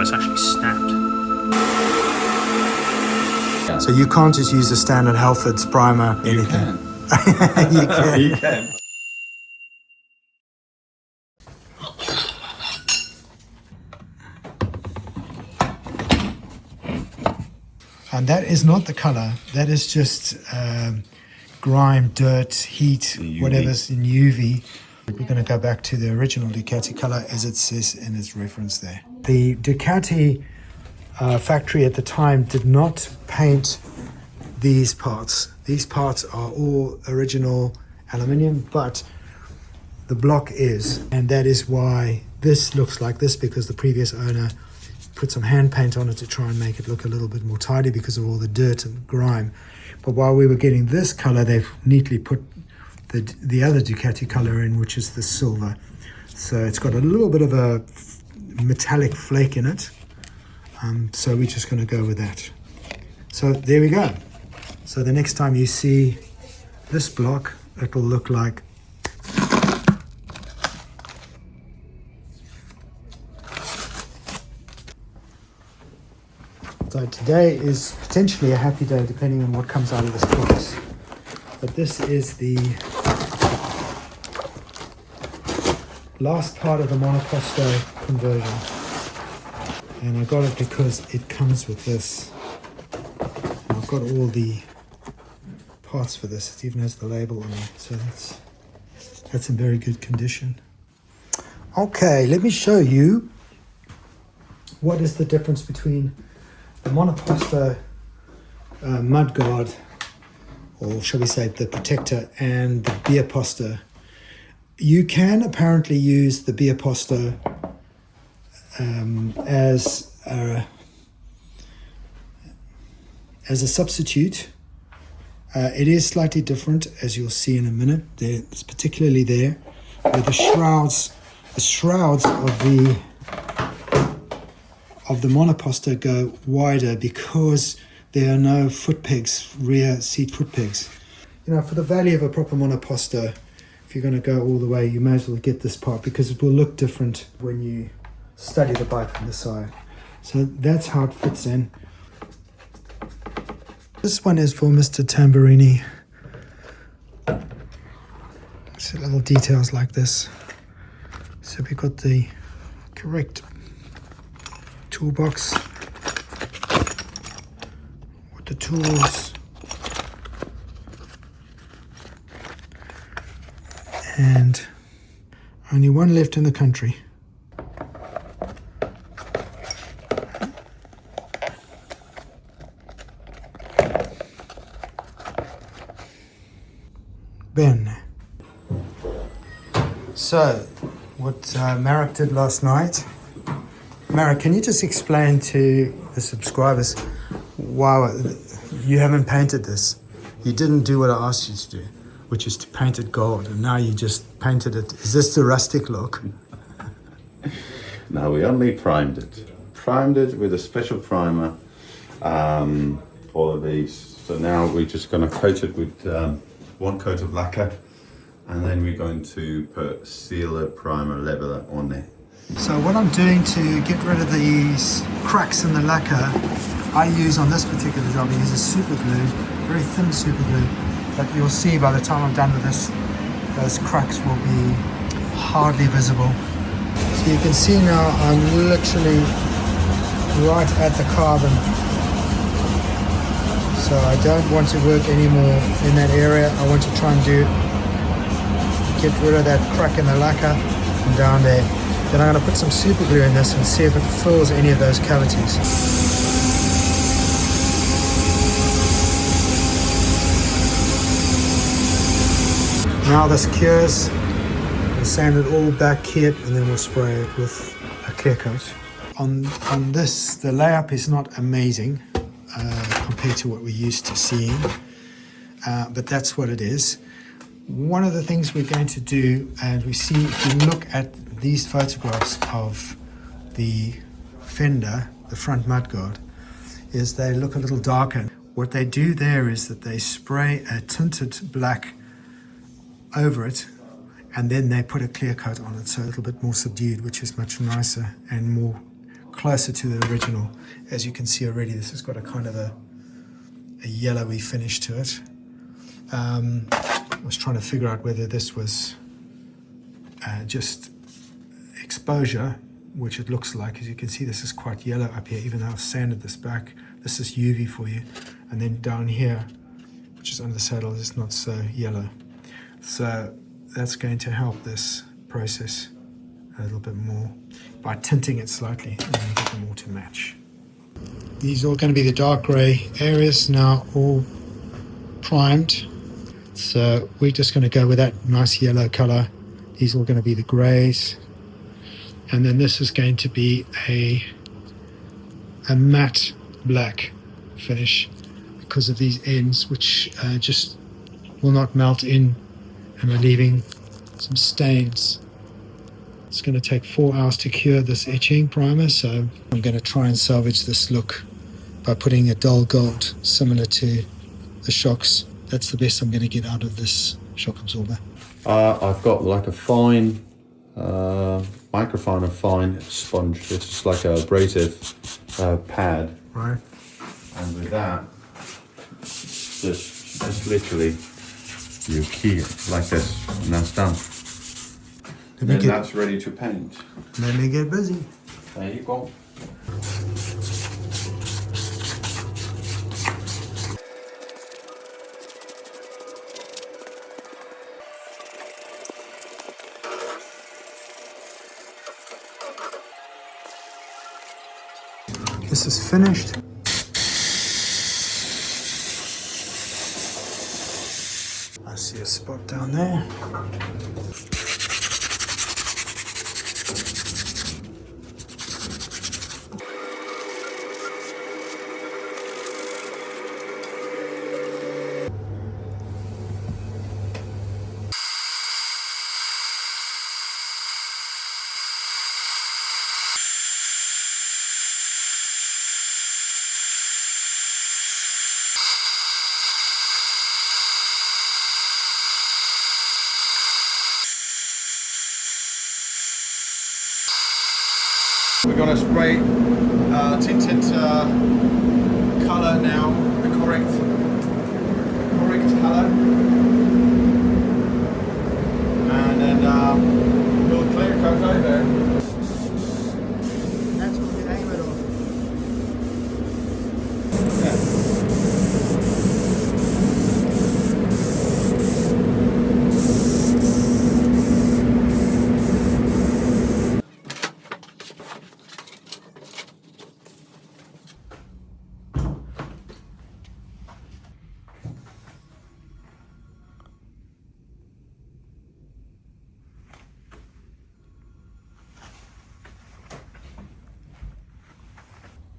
well, it's actually snapped. So you can't just use a standard Halfords primer, anything. You can. You can. And that is not the color. That is just grime, dirt, heat, whatever's in UV. We're going to go back to the original Ducati color as it says in its reference there. The Ducati factory at the time did not paint these parts. These parts are all original aluminium, but the block is. And that is why this looks like this, because the previous owner put some hand paint on it to try and make it look a little bit more tidy because of all the dirt and grime. But while we were getting this color, they've neatly put the other Ducati color in, which is the silver. So it's got a little bit of a metallic flake in it. So we're just going to go with that. So there we go. So the next time you see this block, it will look like so today is potentially a happy day depending on what comes out of this box. But this is the last part of the Monoposto conversion. And I got it because it comes with this. And I've got all the parts for this. It even has the label on it. So that's in very good condition. Okay, let me show you what is the difference between the Monoposto mudguard, or shall we say the protector, and the Bioposto. You can apparently use the Bioposto as a substitute. It is slightly different, as you'll see in a minute. It's particularly there where the shrouds of the Monoposto go wider because there are no foot pegs, rear seat foot pegs. You know, for the value of a proper Monoposto, if you're going to go all the way, you may as well get this part because it will look different when you study the bike from the side. So that's how it fits in. This one is for Mr. Tamburini. So little details like this. So we've got the correct toolbox with the tools, and only one left in the country. Ben. So, what Marek did last night. Marek, can you just explain to the subscribers why you haven't painted this? You didn't do what I asked you to do, which is to paint it gold, and now you just painted it. Is this the rustic look? No, we only primed it. Primed it with a special primer, all of these. So now we're just going to coat it with one coat of lacquer, and then we're going to put sealer primer leveler on there. So what I'm doing to get rid of these cracks in the lacquer, I use on this particular job, I use a super glue, very thin super glue, but you'll see by the time I'm done with this, those cracks will be hardly visible. So you can see now I'm literally right at the carbon. So I don't want to work anymore in that area. I want to try and get rid of that crack in the lacquer and down there. Then I'm going to put some super glue in this and see if it fills any of those cavities. Now this cures. We'll sand it all back here and then we'll spray it with a clear coat. On this, the layup is not amazing compared to what we're used to seeing, but that's what it is. One of the things we're going to do, and we see if you look at these photographs of the fender, the front mudguard, is they look a little darker. What they do there is that they spray a tinted black over it, and then they put a clear coat on it, so a little bit more subdued, which is much nicer and more closer to the original. As you can see already, this has got a kind of a yellowy finish to it. I was trying to figure out whether this was just exposure, which it looks like. As you can see, this is quite yellow up here, even though I've sanded this back. This is UV for you. And then down here, which is under the saddle, is not so yellow. So that's going to help this process a little bit more by tinting it slightly, and then get them all to match. These are all going to be the dark grey areas now, all primed. So we're just going to go with that nice yellow color. These are all going to be the greys. And then this is going to be a matte black finish because of these ends, which just will not melt in and are leaving some stains. It's going to take 4 hours to cure this etching primer, so I'm going to try and salvage this look by putting a dull gold similar to the shocks. That's the best I'm going to get out of this shock absorber. I've got like a fine, microfine fine sponge. It's just like a abrasive pad. Right. And with that, just literally, you key it like this, and that's done. Then that's ready to paint. Let me get busy. There you go. This is finished. I see a spot down there. We're going to spray tinted colour now, the correct colour, and then we'll clear coat over. That's what we aim it on.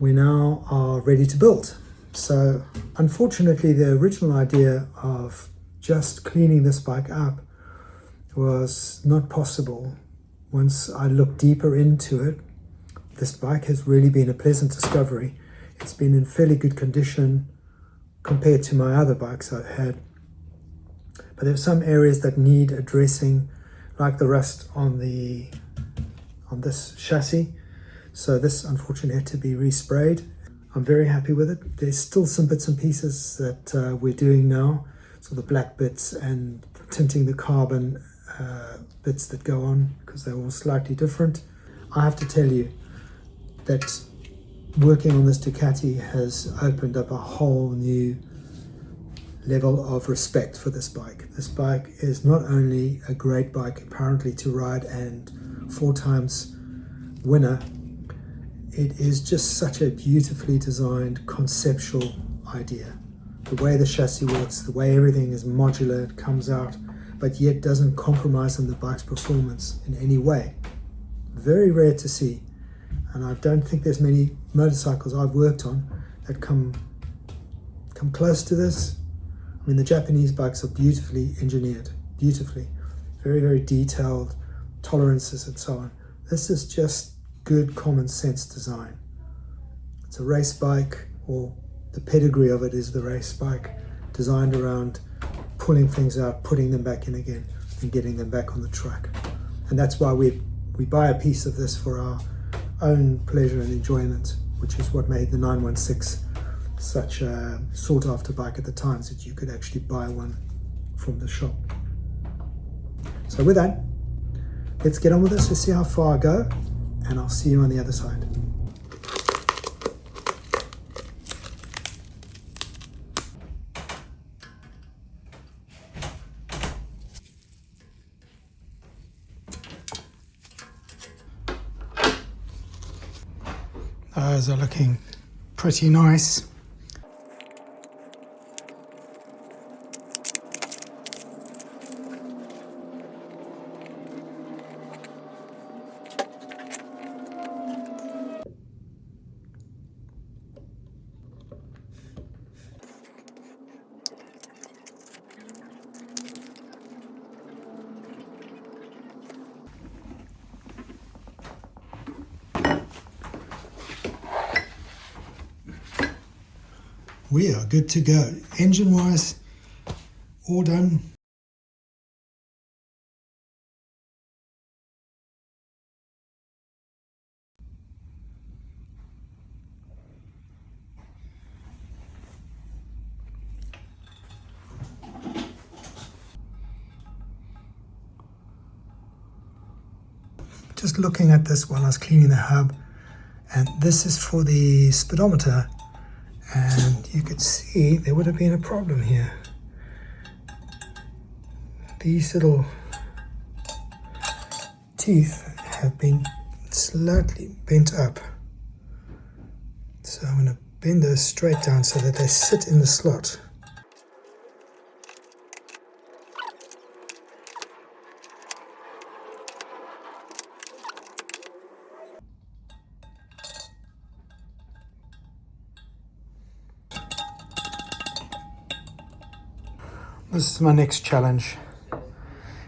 We now are ready to build. So unfortunately, the original idea of just cleaning this bike up was not possible. Once I looked deeper into it, this bike has really been a pleasant discovery. It's been in fairly good condition compared to my other bikes I've had. But there are some areas that need addressing, like the rust on this chassis. So this unfortunately had to be resprayed. I'm very happy with it. There's still some bits and pieces that we're doing now. So the black bits and tinting the carbon bits that go on, because they're all slightly different. I have to tell you that working on this Ducati has opened up a whole new level of respect for this bike. This bike is not only a great bike apparently to ride and 4 times winner, it is just such a beautifully designed conceptual idea. The way the chassis works, the way everything is modular, it comes out, but yet doesn't compromise on the bike's performance in any way. Very rare to see, and I don't think there's many motorcycles I've worked on that come close to this. I mean, the Japanese bikes are beautifully engineered, beautifully, very, very detailed, tolerances and so on. This is just good common sense design. It's a race bike, or the pedigree of it is the race bike, designed around pulling things out, putting them back in again, and getting them back on the track. And that's why we buy a piece of this for own pleasure and enjoyment, which is what made the 916 such a sought after bike at the time, so that you could actually buy one from the shop. So with that, let's get on with this. Let's see how far I go, and I'll see you on the other side. Those are looking pretty nice. We are good to go. Engine wise, all done. Just looking at this while I was cleaning the hub, and this is for the speedometer, and you could see there would have been a problem here. These little teeth have been slightly bent up, so I'm going to bend those straight down so that they sit in the slot. This is my next challenge,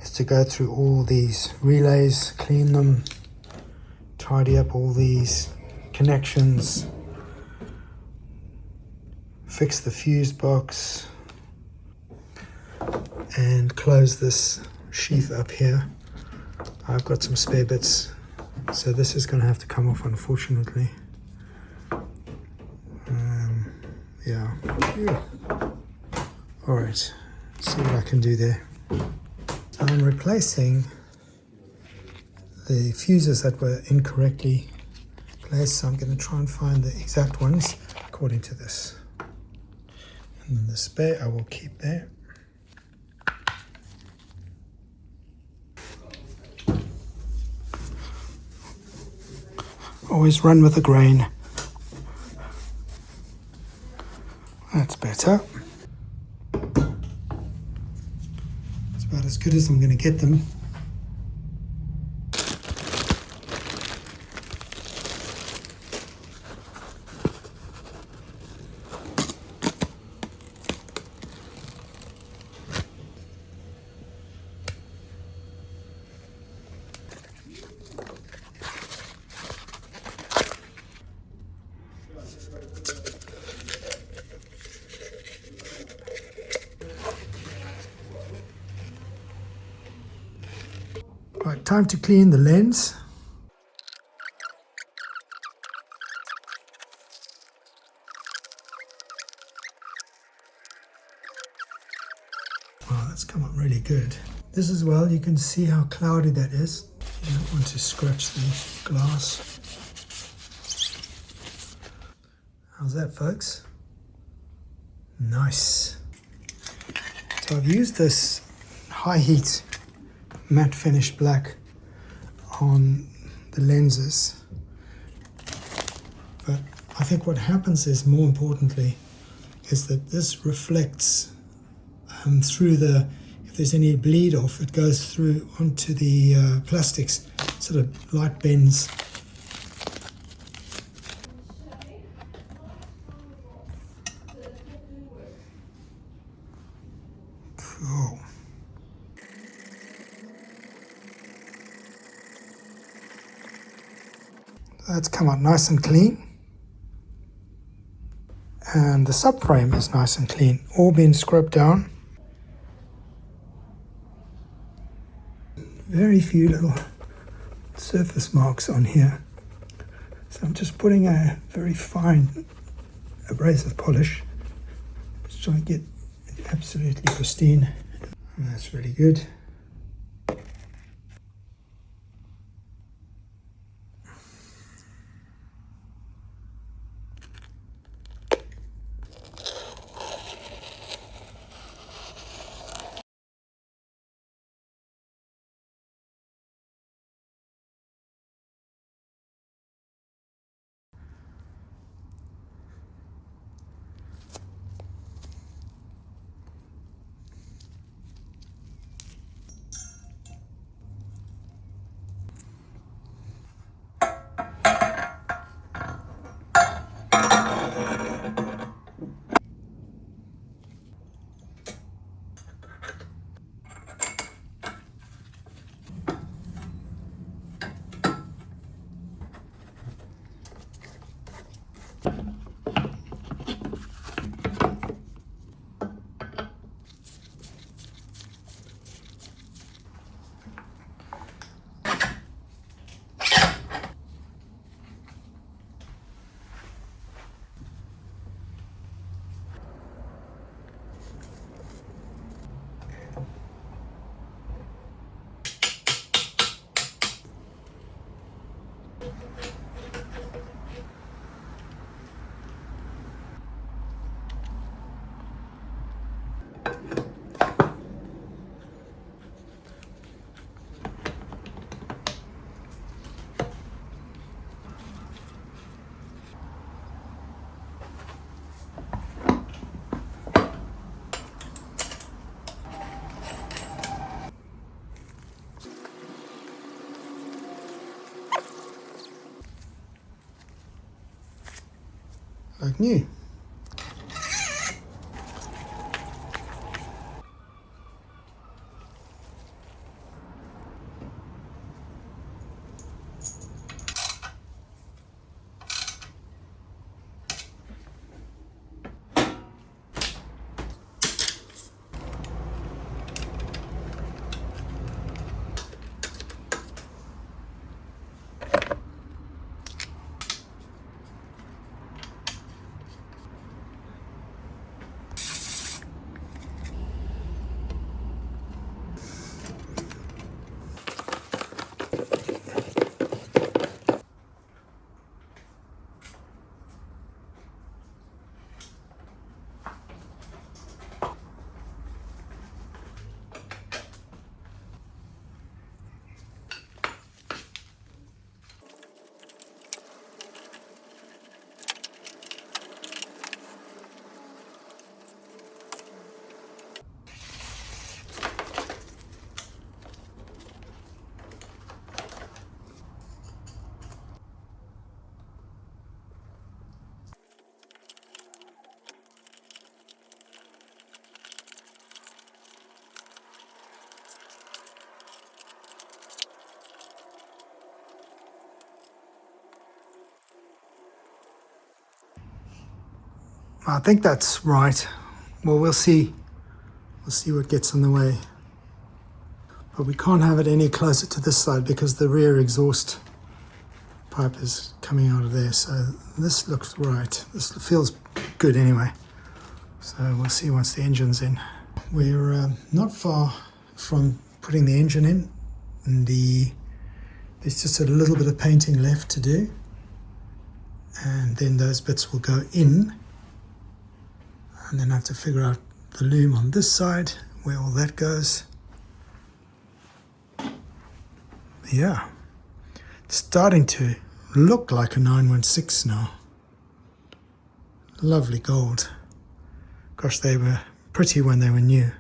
is to go through all these relays, clean them, tidy up all these connections, fix the fuse box, and close this sheath up here. I've got some spare bits, so this is going to have to come off, unfortunately. Yeah. All right. See what I can do there. So I'm replacing the fuses that were incorrectly placed, so I'm going to try and find the exact ones according to this. And the spare I will keep there. Always run with the grain. That's better. About as good as I'm going to get them. Right, time to clean the lens. Wow, that's come up really good. This as well, you can see how cloudy that is. You don't want to scratch the glass. How's that, folks? Nice. So I've used this high heat matte finish black on the lenses, but I think what happens is, more importantly, is that this reflects through the, if there's any bleed off, it goes through onto the plastics, sort of light bends. Cool. That's come out nice and clean, and the subframe is nice and clean, all been scrubbed down. Very few little surface marks on here, So I'm just putting a very fine abrasive polish. Just trying to get it absolutely pristine. And that's really good. Like new. I think that's right. Well, we'll see. We'll see what gets in the way. But we can't have it any closer to this side because the rear exhaust pipe is coming out of there. So this looks right. This feels good anyway. So we'll see once the engine's in. We're not far from putting the engine in. And there's just a little bit of painting left to do. And then those bits will go in. And then I have to figure out the loom on this side, where all that goes. Yeah, it's starting to look like a 916 now. Lovely gold. Gosh, they were pretty when they were new.